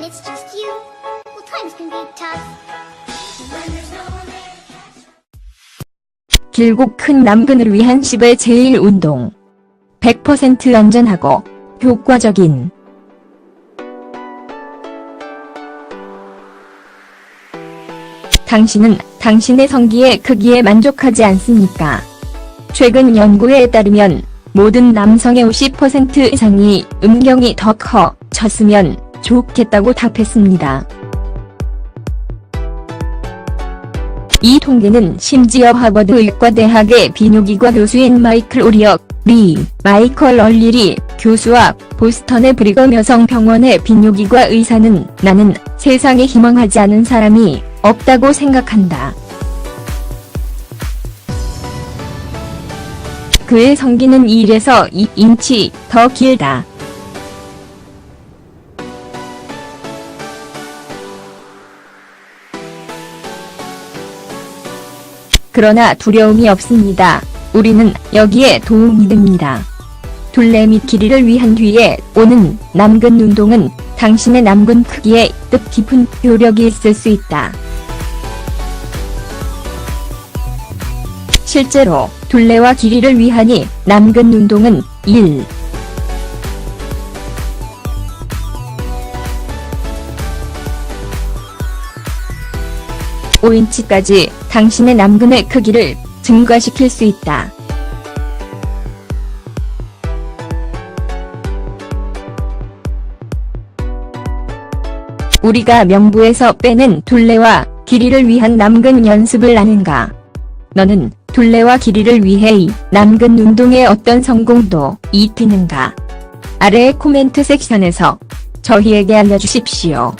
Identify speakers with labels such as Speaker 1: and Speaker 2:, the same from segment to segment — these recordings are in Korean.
Speaker 1: it's just you, well, times can be tough. When there's no one there.
Speaker 2: 길고 큰 남근을 위한 10의 제일 운동. 100% 안전하고 효과적인. 당신은 당신의 성기의 크기에 만족하지 않습니까? 최근 연구에 따르면 모든 남성의 50% 이상이 음경이 더 커졌으면 좋겠다고 답했습니다. 이 통계는 심지어 하버드 의과대학의 비뇨기과 교수인 마이클 오리어 리, 마이컬 얼리리 교수와 보스턴의 브리검 여성병원의 비뇨기과 의사는 나는 세상에 희망하지 않은 사람이 없다고 생각한다. 그의 성기는 1에서 2인치 더 길다. 그러나 두려움이 없습니다. 우리는 여기에 도움이 됩니다. 둘레 및 길이를 위한 뒤에 오는 남근 운동은 당신의 남근 크기에 뜻깊은 효력이 있을 수 있다. 실제로 둘레와 길이를 위한 남근 운동은 1. 5인치까지 당신의 남근의 크기를 증가시킬 수 있다. 우리가 명부에서 빼낸 둘레와 길이를 위한 남근 연습을 하는가? 너는 둘레와 길이를 위해 이 남근 운동의 어떤 성공도 입히는가? 아래의 코멘트 섹션에서 저희에게 알려주십시오.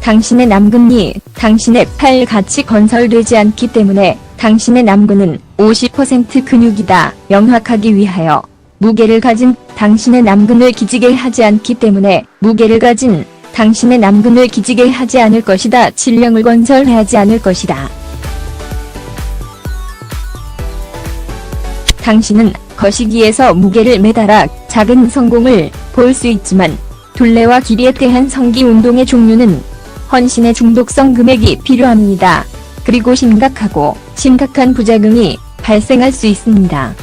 Speaker 2: 당신의 남근이 당신의 팔같이 건설되지 않기 때문에 당신의 남근은 50% 근육이다. 명확하기 위하여 무게를 가진 당신의 남근을 기지개 하지 않기 때문에 무게를 가진 당신의 남근을 기지개 하지 않을 것이다. 질량을 건설하지 않을 것이다. 당신은 거시기에서 무게를 매달아 작은 성공을 볼 수 있지만 둘레와 길이에 대한 성기 운동의 종류는 헌신의 중독성 금액이 필요합니다. 그리고 심각한 부작용이 발생할 수 있습니다.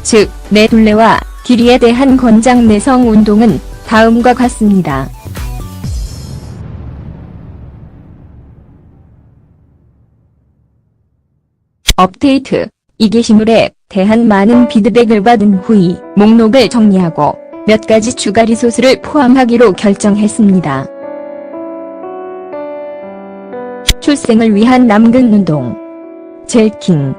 Speaker 2: 즉, 내 둘레와 길이에 대한 권장 내성 운동은 다음과 같습니다. 업데이트. 이 게시물에 대한 많은 피드백을 받은 후 이 목록을 정리하고 몇 가지 추가 리소스를 포함하기로 결정했습니다. 출생을 위한 남근 운동. 젤킹.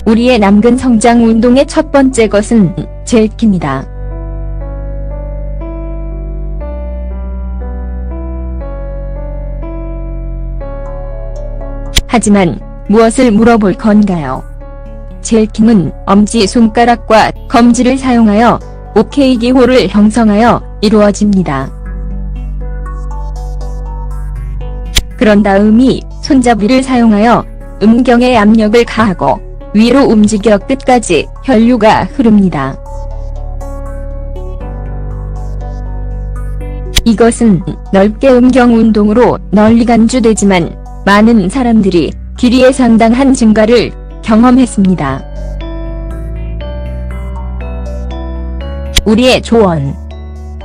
Speaker 2: 우리의 남근 성장 운동의 첫 번째 것은 젤킹이다. 하지만 무엇을 물어볼 건가요? 젤킹은 엄지손가락과 검지를 사용하여 OK 기호를 형성하여 이루어집니다. 그런 다음이 손잡이를 사용하여 음경에 압력을 가하고 위로 움직여 끝까지 혈류가 흐릅니다. 이것은 넓게 음경 운동으로 널리 간주되지만 많은 사람들이 길이의 상당한 증가를 경험했습니다. 우리의 조언.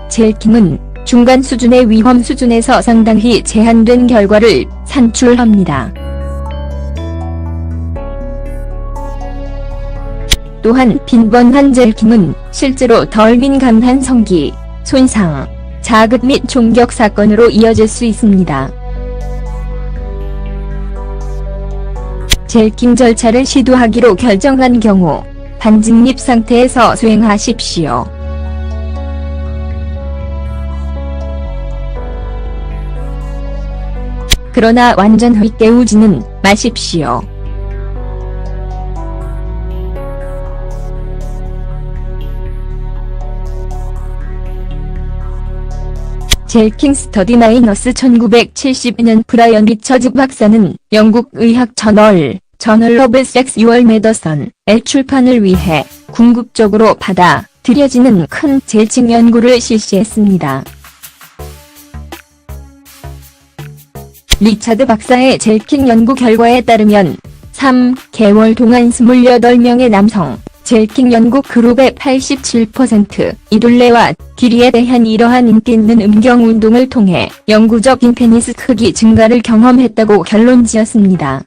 Speaker 2: 젤킹은 중간 수준의 위험 수준에서 상당히 제한된 결과를 산출합니다. 또한 빈번한 젤킹은 실제로 덜 민감한 성기 손상, 자극 및 총격 사건으로 이어질 수 있습니다. 젤킹 절차를 시도하기로 결정한 경우 반직립 상태에서 수행하십시오. 그러나 완전히 깨우지는 마십시오. 젤킹 스터디 마이너스 1970년 브라이언 리처즈 박사는 영국 의학 저널 오브 섹슈얼 메디슨의 출판을 위해 궁극적으로 받아들여지는 큰 젤킹 연구를 실시했습니다. 리차드 박사의 젤킹 연구 결과에 따르면 3개월 동안 28명의 남성 젤킹 연구 그룹의 87%, 이 둘레와 길이에 대한 이러한 인기 있는 음경 운동을 통해 영구적인 페니스 크기 증가를 경험했다고 결론지었습니다.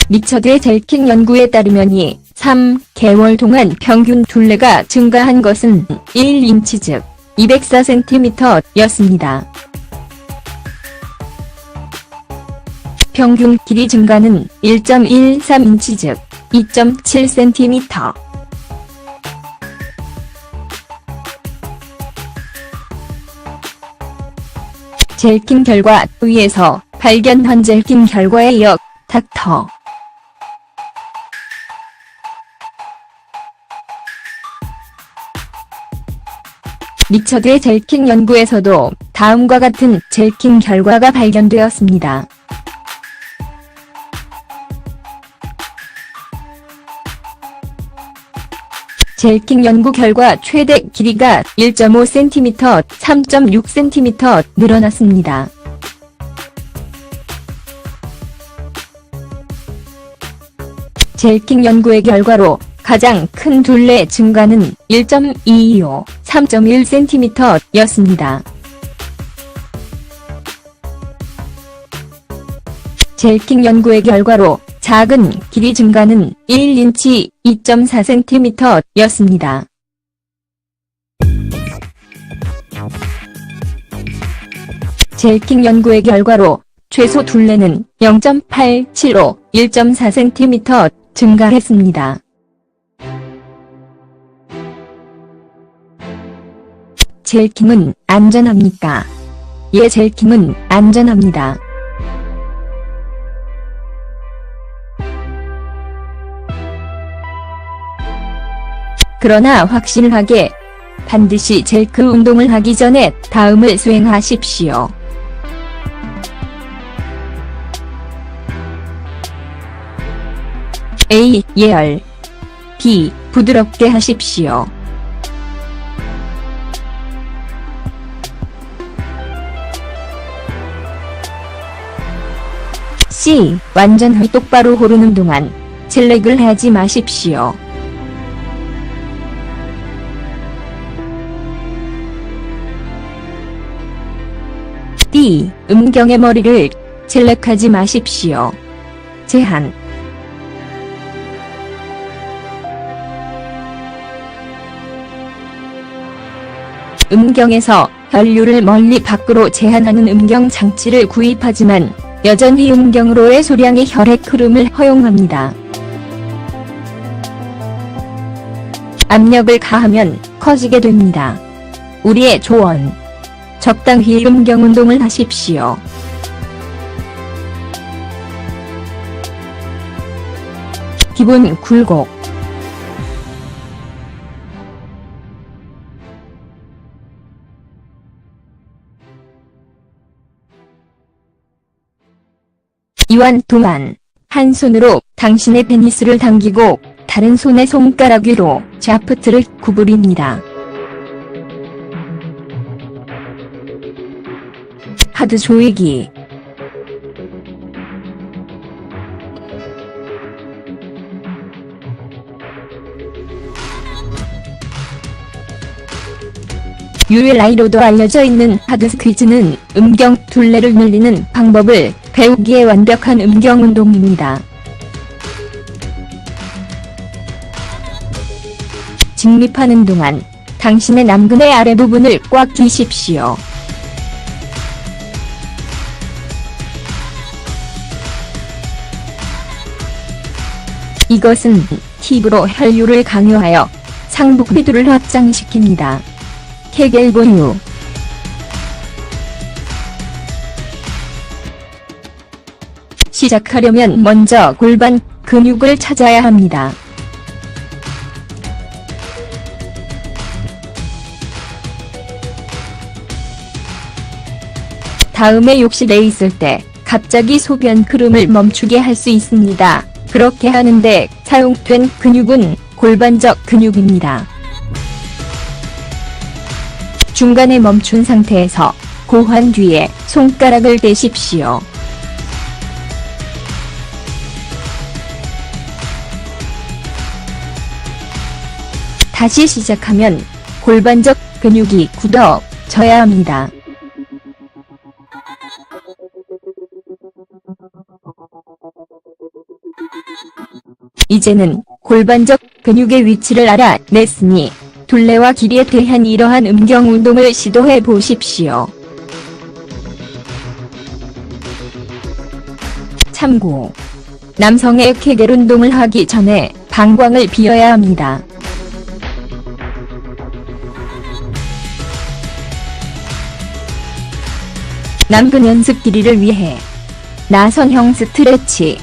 Speaker 2: 리처드의 젤킹 연구에 따르면 이 3개월 동안 평균 둘레가 증가한 것은 1인치 즉 204cm였습니다. 평균 길이 증가는 1.13인치 즉 2.7cm. 젤킹 결과 위에서 발견한 젤킹 결과에 이어 닥터 리처드의 젤킹 연구에서도 다음과 같은 젤킹 결과가 발견되었습니다. 젤킹 연구 결과 최대 길이가 1.5cm, 3.6cm 늘어났습니다. 젤킹 연구의 결과로 가장 큰 둘레 증가는 1.225, 3.1cm였습니다. 젤킹 연구의 결과로 작은 길이 증가는 1인치 2.4cm였습니다. 젤킹 연구의 결과로 최소 둘레는 0.875, 1.4cm 증가했습니다. 젤킹은 안전합니까? 예, 젤킹은 안전합니다. 그러나 확실하게 반드시 젤크 운동을 하기 전에 다음을 수행하십시오. A. 예열. B. 부드럽게 하십시오. C. 완전히 똑바로 오르는 동안 젤렉을 하지 마십시오. D. 음경의 머리를 젤렉하지 마십시오. 제한. 음경에서 혈류를 멀리 밖으로 제한하는 음경 장치를 구입하지만 여전히 음경으로의 소량의 혈액 흐름을 허용합니다. 압력을 가하면 커지게 됩니다. 우리의 조언. 적당히 음경 운동을 하십시오. 기본 굴곡. 이완 동안 한 손으로 당신의 페니스를 당기고 다른 손의 손가락 위로 샤프트를 구부립니다. 하드 조이기. ULI로도 알려져 있는 하드 스퀴즈는 음경 둘레를 늘리는 방법을 배우기에 완벽한 음경 운동입니다. 직립하는 동안 당신의 남근의 아래 부분을 꽉 쥐십시오. 이것은 힙으로 혈류를 강요하여 상부 비두를 확장시킵니다. 케겔보유. 시작하려면 먼저 골반 근육을 찾아야 합니다. 다음에 욕실에 있을 때 갑자기 소변 흐름을 멈추게 할 수 있습니다. 그렇게 하는데 사용된 근육은 골반적 근육입니다. 중간에 멈춘 상태에서 고환 뒤에 손가락을 대십시오. 다시 시작하면 골반적 근육이 굳어져야 합니다. 이제는 골반적 근육의 위치를 알아냈으니 둘레와 길이에 대한 이러한 음경 운동을 시도해 보십시오. 참고: 남성의 케겔 운동을 하기 전에 방광을 비워야 합니다. 남근 연습 길이를 위해 나선형 스트레치.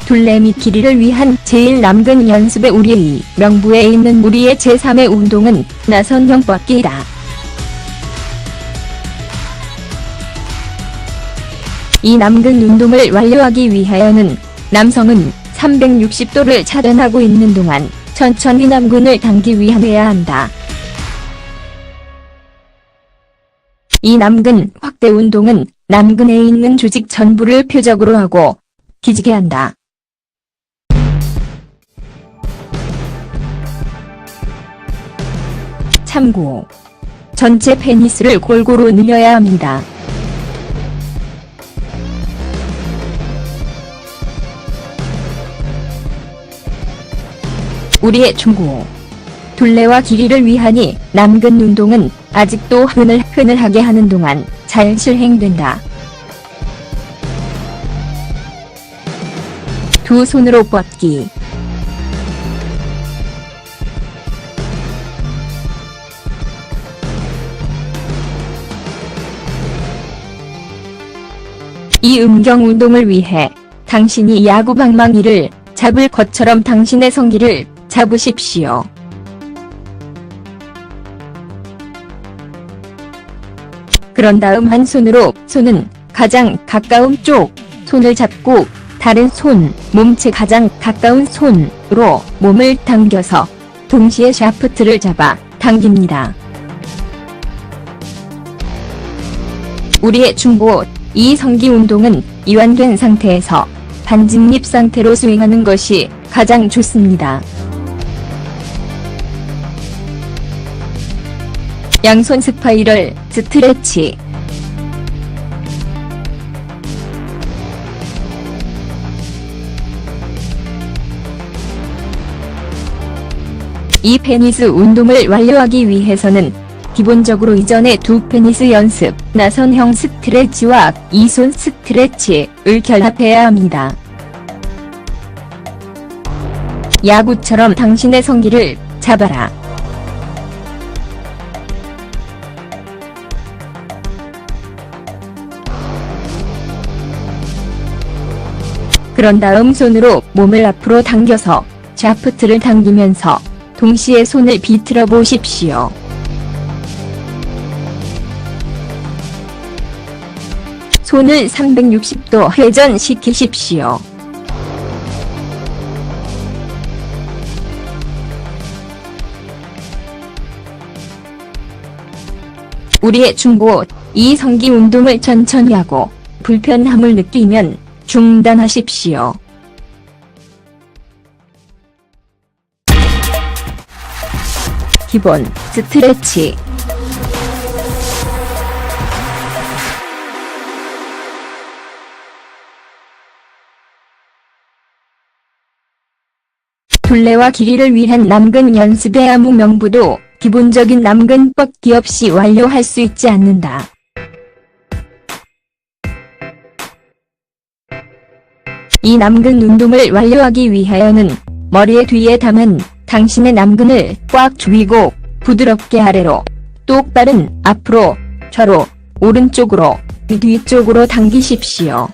Speaker 2: 둘레 및 길이를 위한 제일 남근 연습의 우리의 명부에 있는 우리의 제3의 운동은 나선형 뻗기다. 이 남근 운동을 완료하기 위하여는 남성은 360도를 차단하고 있는 동안 천천히 남근을 당기 위함해야 한다. 이 남근 확대 운동은 남근에 있는 조직 전부를 표적으로 하고 기지개 한다. 참고: 전체 페니스를 골고루 늘려야 합니다. 우리의 충고: 둘레와 길이를 위하니 남근 운동은 아직도 흐늘흐늘하게 하는 동안 잘 실행된다. 두 손으로 뻗기. 이 음경 운동을 위해 당신이 야구 방망이를 잡을 것처럼 당신의 성기를 잡으십시오. 그런 다음 한 손으로 손은 가장 가까운 쪽 손을 잡고 다른 손 몸체 가장 가까운 손으로 몸을 당겨서 동시에 샤프트를 잡아 당깁니다. 우리의 충고: 이 성기 운동은 이완된 상태에서 반진립 상태로 스윙하는 것이 가장 좋습니다. 양손 스파이럴 스트레치. 이 페니스 운동을 완료하기 위해서는 기본적으로 이전의 두 페니스 연습, 나선형 스트레치와 이손 스트레치를 결합해야 합니다. 야구처럼 당신의 성기를 잡아라. 그런 다음 손으로 몸을 앞으로 당겨서 샤프트를 당기면서 동시에 손을 비틀어 보십시오. 손을 360도 회전시키십시오. 우리의 충고: 이 성기 운동을 천천히 하고 불편함을 느끼면 중단하십시오. 기본 스트레치. 둘레와 길이를 위한 남근 연습의 아무 명부도 기본적인 남근 뻗기 없이 완료할 수 있지 않는다. 이 남근 운동을 완료하기 위하여는 머리의 뒤에 담은 당신의 남근을 꽉 조이고 부드럽게 아래로, 똑바른 앞으로, 좌로, 오른쪽으로, 뒤쪽으로 당기십시오.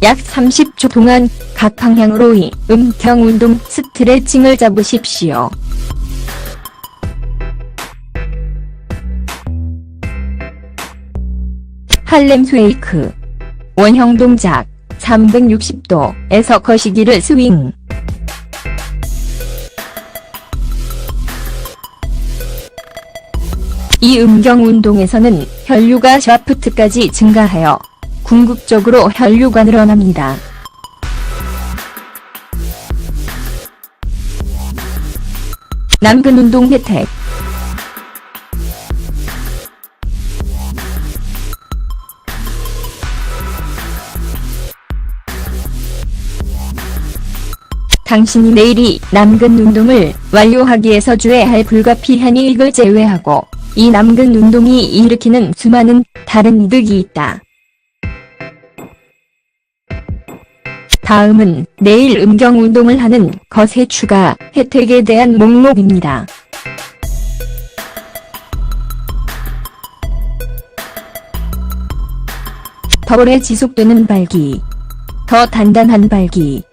Speaker 2: 약 30초 동안 각 방향으로 음경 운동 스트레칭을 잡으십시오. 할렘 쉐이크. 원형 동작 360도에서 거시기를 스윙. 이 음경 운동에서는 혈류가 샤프트까지 증가하여 궁극적으로 혈류가 늘어납니다. 남근 운동 혜택. 당신이 내일이 남근 운동을 완료하기 위해서 줘야 할 불가피한 이익을 제외하고 이 남근 운동이 일으키는 수많은 다른 이득이 있다. 다음은 내일 음경 운동을 하는 것의 추가 혜택에 대한 목록입니다. 더 오래 지속되는 발기. 더 단단한 발기.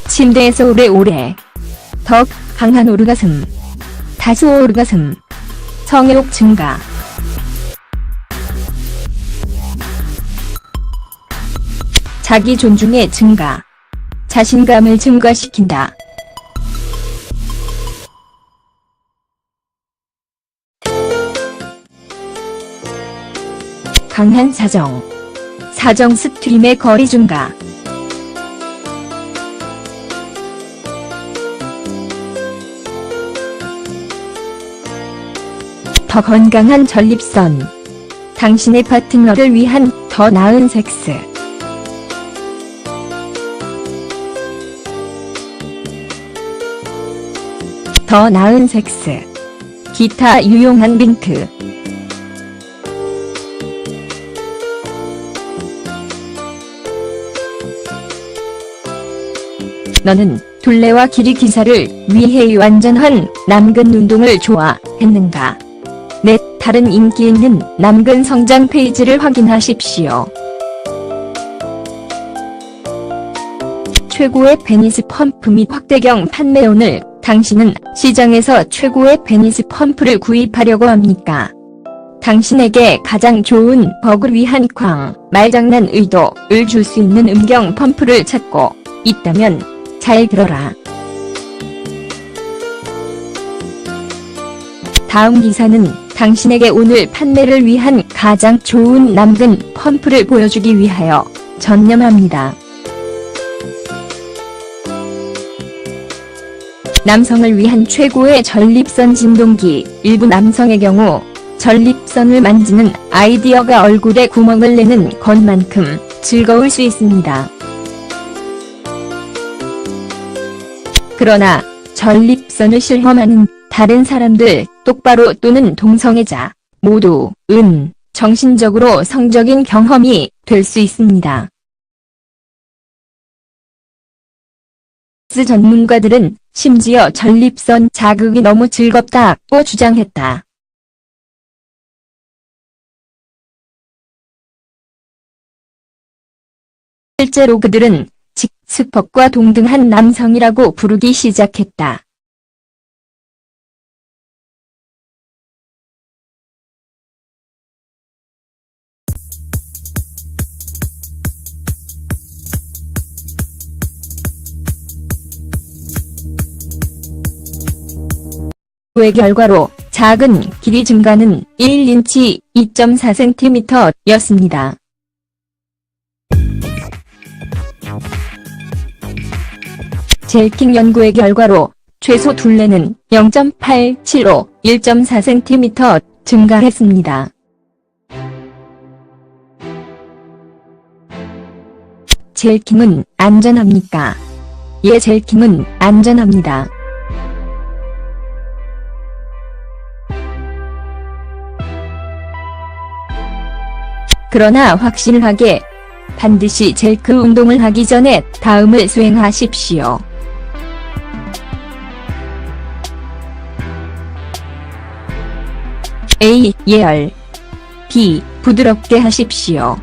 Speaker 2: 침대에서 오래오래. 더 강한 오르가슴. 다수 오르가슴. 성욕 증가. 자기 존중의 증가. 자신감을 증가시킨다. 강한 사정. 사정 스트림의 거리 증가. 더 건강한 전립선. 당신의 파트너를 위한 더 나은 섹스. 더 나은 섹스. 기타 유용한 링크. 너는 둘레와 길이 기사를 위해 완전한 남근 운동을 좋아했는가? 내 다른 인기 있는 남근 성장 페이지를 확인하십시오. 최고의 페니스 펌프 및 확대경 판매. 오늘 당신은 시장에서 최고의 페니스 펌프를 구입하려고 합니까? 당신에게 가장 좋은 버그를 위한 말장난 의도를 줄 수 있는 음경 펌프를 찾고 있다면 잘 들어라. 다음 기사는 당신에게 오늘 판매를 위한 가장 좋은 남근 펌프를 보여주기 위하여 전념합니다. 남성을 위한 최고의 전립선 진동기. 일부 남성의 경우 전립선을 만지는 아이디어가 얼굴에 구멍을 내는 것만큼 즐거울 수 있습니다. 그러나 전립선을 실험하는 다른 사람들, 똑바로 또는 동성애자 모두는 정신적으로 성적인 경험이 될 수 있습니다. 전문가들은 심지어 전립선 자극이 너무 즐겁다고 주장했다. 실제로 그들은 스퍽과 동등한 남성이라고 부르기 시작했다. 의 결과로 작은 길이 증가는 1인치 2.4cm였습니다. 젤킹 연구의 결과로 최소 둘레는 0.875, 1.4cm 증가했습니다. 젤킹은 안전합니까? 예, 젤킹은 안전합니다. 그러나 확실하게 반드시 젤크 운동을 하기 전에 다음을 수행하십시오. A. 예열. B. 부드럽게 하십시오.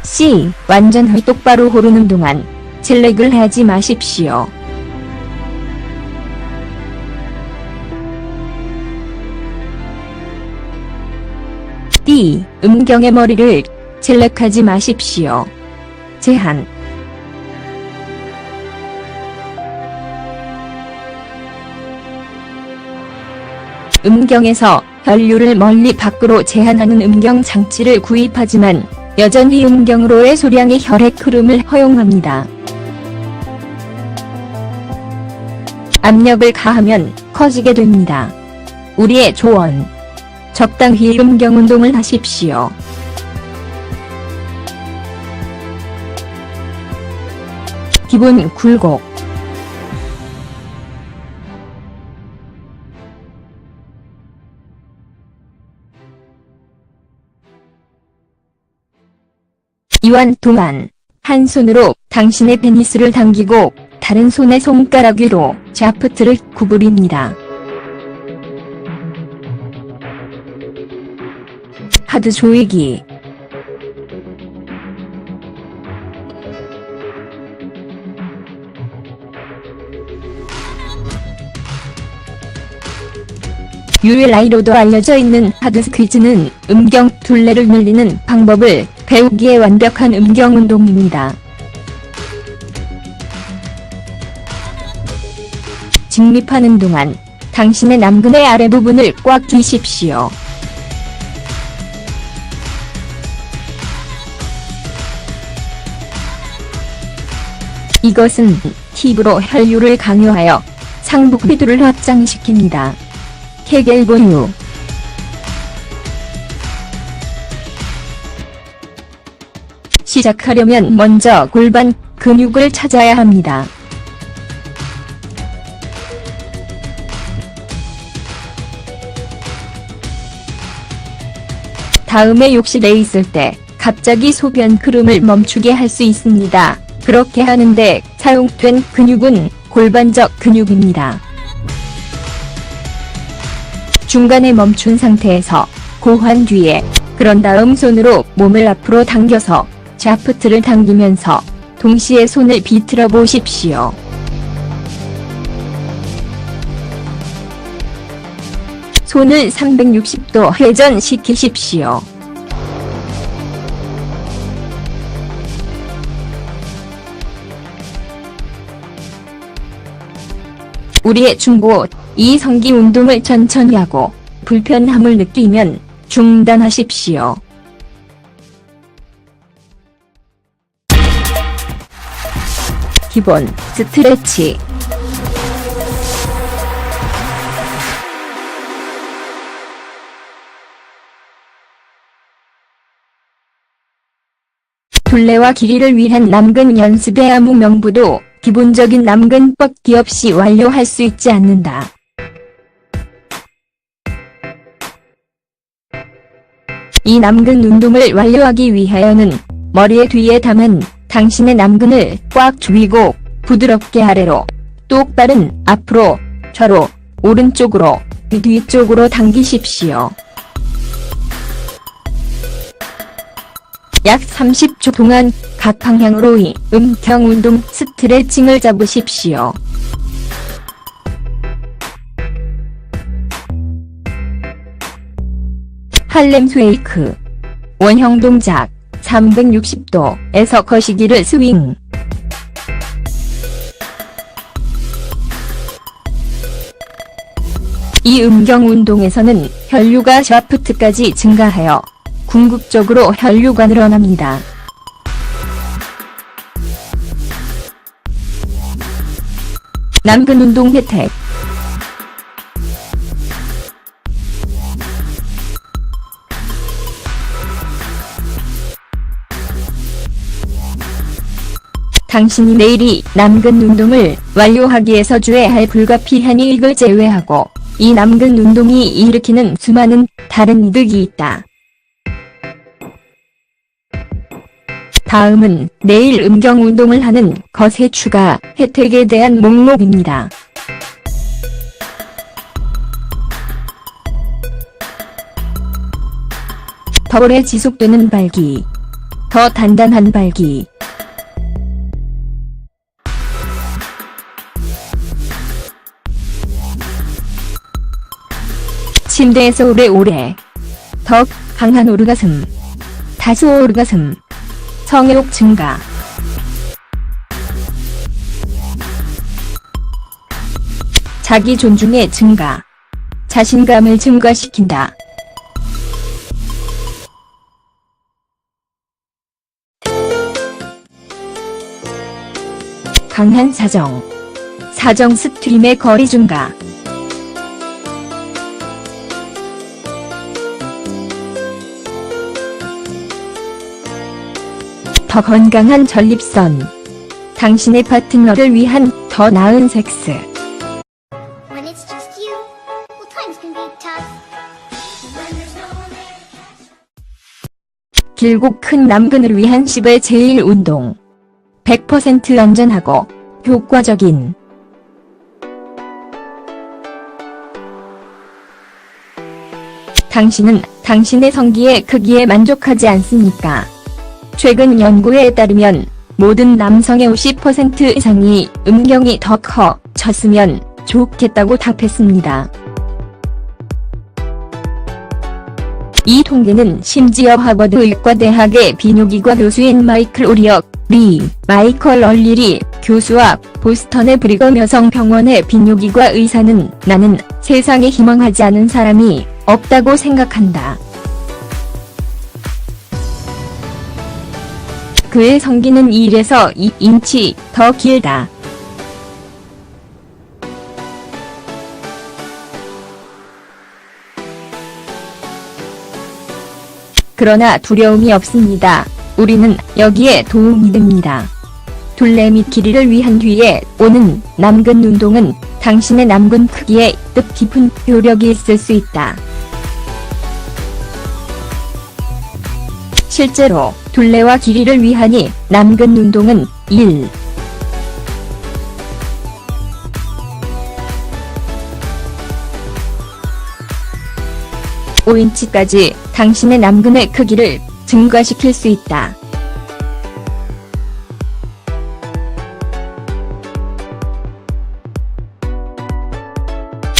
Speaker 2: C. 완전 똑바로 고르는 동안 젤렉을 하지 마십시오. D. 음경의 머리를 젤렉하지 마십시오. 제한. 음경에서 혈류를 멀리 밖으로 제한하는 음경 장치를 구입하지만 여전히 음경으로의 소량의 혈액 흐름을 허용합니다. 압력을 가하면 커지게 됩니다. 우리의 조언. 적당히 음경 운동을 하십시오. 기본 굴곡. 이완 동안 한 손으로 당신의 페니스를 당기고 다른 손의 손가락 위로 샤프트를 구부립니다. 하드 조이기. ULI로도 알려져 있는 하드 스퀴즈는 음경 둘레를 늘리는 방법을 배우기에 완벽한 음경 운동입니다. 직립하는 동안 당신의 남근의 아래 부분을 꽉 쥐십시오. 이것은 팁으로 혈류를 강요하여 상부 궤도를 확장시킵니다. 케겔 보유. 시작하려면 먼저 골반 근육을 찾아야 합니다. 다음에 욕실에 있을 때 갑자기 소변 흐름을 멈추게 할 수 있습니다. 그렇게 하는데 사용된 근육은 골반적 근육입니다. 중간에 멈춘 상태에서 고환 뒤에, 그런 다음 손으로 몸을 앞으로 당겨서 샤프트를 당기면서 동시에 손을 비틀어 보십시오. 손을 360도 회전시키십시오. 우리의 충고. 이 성기 운동을 천천히 하고 불편함을 느끼면 중단하십시오. 기본 스트레치. 둘레와 길이를 위한 남근 연습의 아무 명부도 기본적인 남근 뻗기 없이 완료할 수 있지 않는다. 이 남근 운동을 완료하기 위하여는 머리의 뒤에 담은 당신의 남근을 꽉 조이고 부드럽게 아래로, 똑바른 앞으로, 좌로, 오른쪽으로, 뒤쪽으로 당기십시오. 약 30초 동안 각 방향으로 이 음경 운동 스트레칭을 잡으십시오. 할렘 쉐이크. 원형 동작 360도에서 거시기를 스윙. 이 음경 운동에서는 혈류가 샤프트까지 증가하여 궁극적으로 혈류가 늘어납니다. 남근 운동 혜택. 당신이 매일이 남근 운동을 완료하기 위해서 줘야 할 불가피한 이익을 제외하고 이 남근 운동이 일으키는 수많은 다른 이득이 있다. 다음은 매일 음경 운동을 하는 것의 추가 혜택에 대한 목록입니다. 더 오래 지속되는 발기, 더 단단한 발기, 침대에서 오래오래, 더 강한 오르가슴, 다수 오르가슴, 성욕 증가, 자기 존중의 증가, 자신감을 증가시킨다. 강한 사정, 사정 스트림의 거리 증가, 더 건강한 전립선, 당신의 파트너를 위한 더 나은 섹스.
Speaker 1: When it's just you, well, times can be tough. When there's no one there.
Speaker 2: 길고 큰 남근을 위한 10의 제일 운동. 100% 안전하고 효과적인. 당신은 당신의 성기의 크기에 만족하지 않습니까? 최근 연구에 따르면 모든 남성의 50% 이상이 음경이 더 커졌으면 좋겠다고 답했습니다. 이 통계는 심지어 하버드 의과대학의 비뇨기과 교수인 마이클 오리어 리, 마이컬 얼리리 교수와 보스턴의 브리거 여성병원의 비뇨기과 의사는 나는 세상에 희망하지 않은 사람이 없다고 생각한다. 그의 성기는 1에서 2인치 더 길다. 그러나 두려움이 없습니다. 우리는 여기에 도움이 됩니다. 둘레 및 길이를 위한 뒤에 오는 남근 운동은 당신의 남근 크기에 뜻깊은 효력이 있을 수 있다. 실제로 둘레와 길이를 위한 이 남근 운동은 1. 5인치까지 당신의 남근의 크기를 증가시킬 수 있다.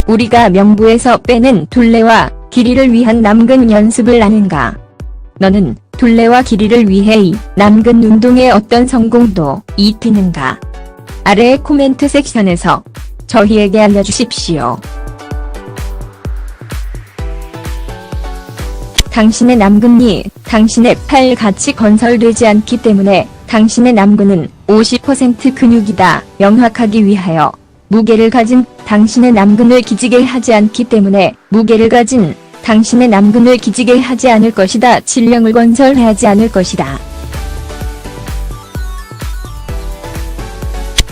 Speaker 2: 우리가 명부에서 빼낸 둘레와 길이를 위한 남근 연습을 아는가? 너는 둘레와 길이를 위해 이 남근 운동의 어떤 성공도 입히는가? 아래의 코멘트 섹션에서 저희에게 알려주십시오. 당신의 남근이 당신의 팔 같이 건설되지 않기 때문에 당신의 남근은 50% 근육이다. 명확하기 위하여 무게를 가진 당신의 남근을 기지개 하지 않기 때문에 무게를 가진 당신의 남근을 기지개 하지 않을 것이다. 질량을 건설하지 않을 것이다.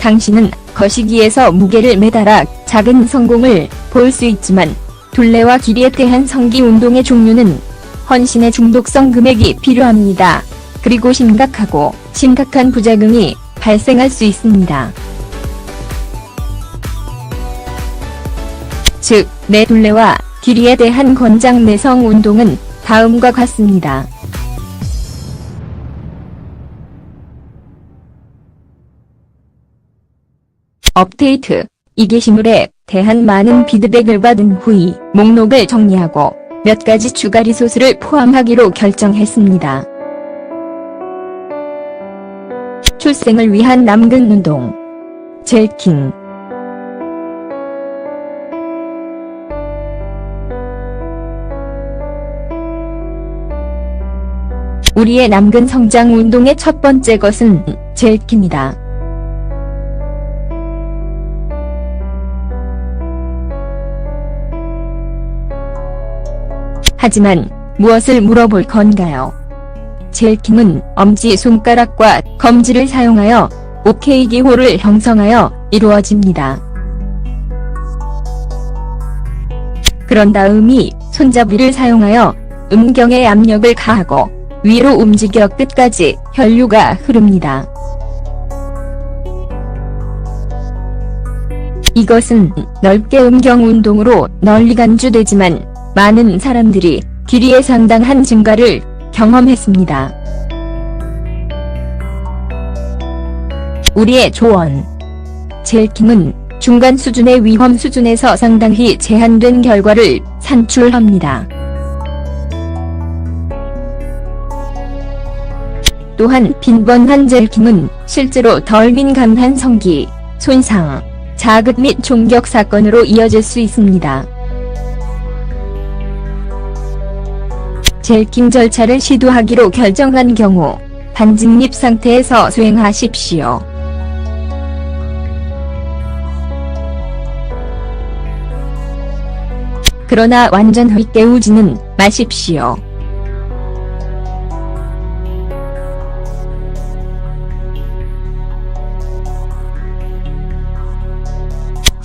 Speaker 2: 당신은 거시기에서 무게를 매달아 작은 성공을 볼 수 있지만 둘레와 길이에 대한 성기 운동의 종류는 헌신의 중독성 금액이 필요합니다. 그리고 심각한 부작용이 발생할 수 있습니다. 즉, 내 둘레와 길이에 대한 권장 내성 운동은 다음과 같습니다. 업데이트. 이 게시물에 대한 많은 피드백을 받은 후 이 목록을 정리하고 몇 가지 추가 리소스를 포함하기로 결정했습니다. 출생을 위한 남근 운동. 젤킹. 우리의 남근 성장 운동의 첫 번째 것은 젤킹이다. 하지만 무엇을 물어볼 건가요? 젤킹은 엄지손가락과 검지를 사용하여 OK 기호를 형성하여 이루어집니다. 그런 다음이 손잡이를 사용하여 음경에 압력을 가하고 위로 움직여 끝까지 혈류가 흐릅니다. 이것은 넓게 음경 운동으로 널리 간주되지만 많은 사람들이 길이의 상당한 증가를 경험했습니다. 우리의 조언. 젤킹은 중간 수준의 위험 수준에서 상당히 제한된 결과를 산출합니다. 또한 빈번한 젤킹은 실제로 덜 민감한 성기, 손상, 자극 및 총격 사건으로 이어질 수 있습니다. 젤킹 절차를 시도하기로 결정한 경우 반직립 상태에서 수행하십시오. 그러나 완전히 깨우지는 마십시오.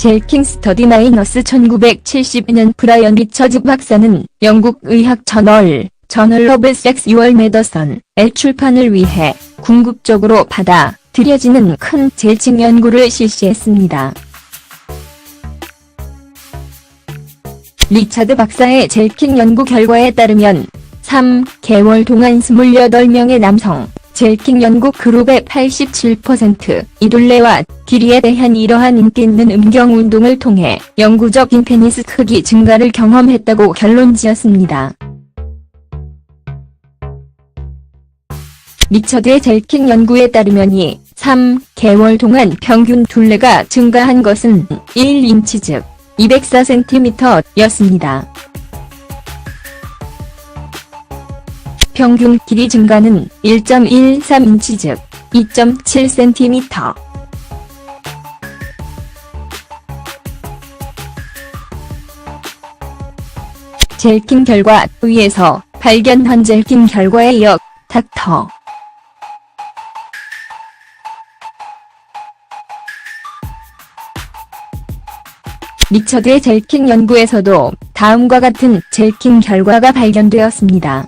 Speaker 2: 젤킹 스터디 -1970년 브라이언 리처즈 박사는 영국 의학 저널 오브 섹슈얼 메디슨의 출판을 위해 궁극적으로 받아들여지는 큰 젤킹 연구를 실시했습니다. 리차드 박사의 젤킹 연구 결과에 따르면 3개월 동안 28명의 남성 젤킹 연구 그룹의 87%, 이 둘레와 길이에 대한 이러한 인기 있는 음경 운동을 통해 영구적인 페니스 크기 증가를 경험했다고 결론지었습니다. 리처드의 젤킹 연구에 따르면 이 3개월 동안 평균 둘레가 증가한 것은 1인치 즉 204cm였습니다. 평균 길이 증가는 1.13인치 즉 2.7cm. 젤킹 결과 위에서 발견한 젤킹 결과에 이어 닥터 리처드의 젤킹 연구에서도 다음과 같은 젤킹 결과가 발견되었습니다.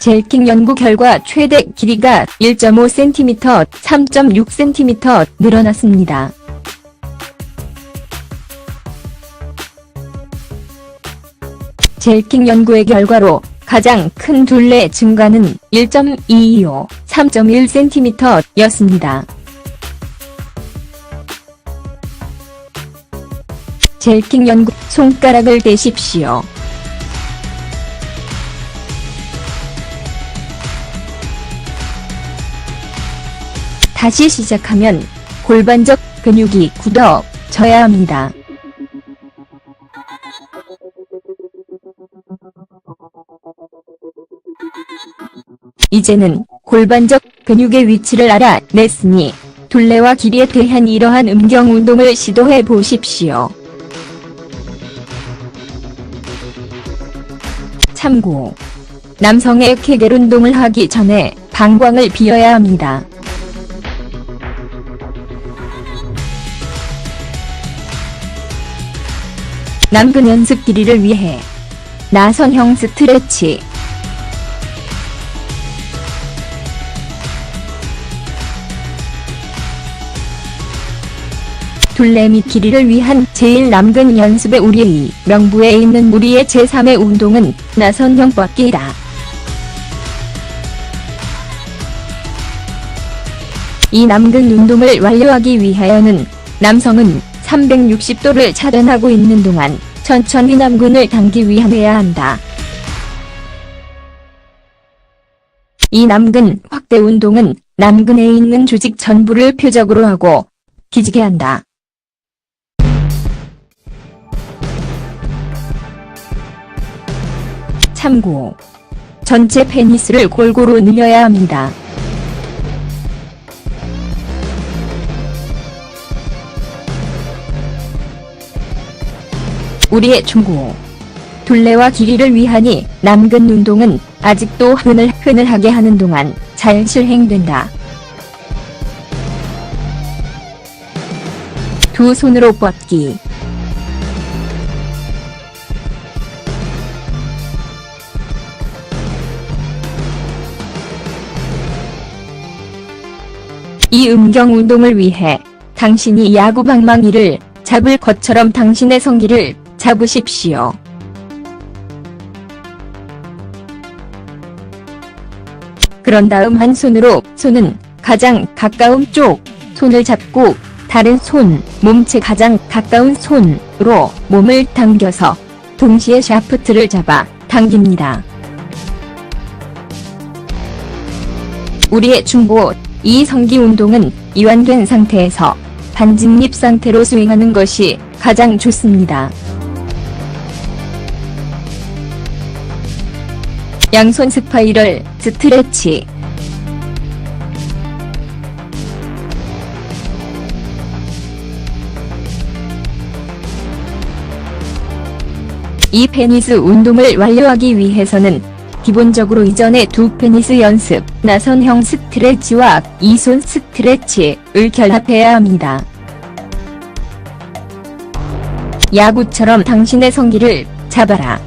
Speaker 2: 젤킹 연구 결과 최대 길이가 1.5cm, 3.6cm 늘어났습니다. 젤킹 연구의 결과로 가장 큰 둘레 증가는 1.225, 3.1cm였습니다. 젤킹 연구 손가락을 대십시오. 다시 시작하면 골반적 근육이 굳어져야 합니다. 이제는 골반적 근육의 위치를 알아냈으니 둘레와 길이에 대한 이러한 음경 운동을 시도해 보십시오. 참고. 남성의 케겔 운동을 하기 전에 방광을 비워야 합니다. 남근 연습 길이를 위해 나선형 스트레치. 둘레 및 길이를 위한 제일 남근 연습의 우리의 명부에 있는 우리의 제3의 운동은 나선형 뻗기다. 이 남근 운동을 완료하기 위하여는 남성은 360도를 차단하고 있는 동안 천천히 남근을 당기 위함해야 한다. 이 남근 확대 운동은 남근에 있는 조직 전부를 표적으로 하고 기지개 한다. 참고. 전체 페니스를 골고루 늘려야 합니다. 우리의 충고. 둘레와 길이를 위한 이 남근 운동은 아직도 흐늘흐늘하게 하는 동안 잘 실행된다. 두 손으로 뻗기. 이 음경 운동을 위해 당신이 야구 방망이를 잡을 것처럼 당신의 성기를 잡으십시오. 그런 다음 한 손으로 손은 가장 가까운 쪽 손을 잡고 다른 손, 몸체 가장 가까운 손으로 몸을 당겨서 동시에 샤프트를 잡아 당깁니다. 우리의 중보, 이 성기 운동은 이완된 상태에서 반진립 상태로 스윙하는 것이 가장 좋습니다. 양손 스파이럴 스트레치. 이 페니스 운동을 완료하기 위해서는 기본적으로 이전의 두 페니스 연습, 나선형 스트레치와 이손 스트레치를 결합해야 합니다. 야구처럼 당신의 성기를 잡아라.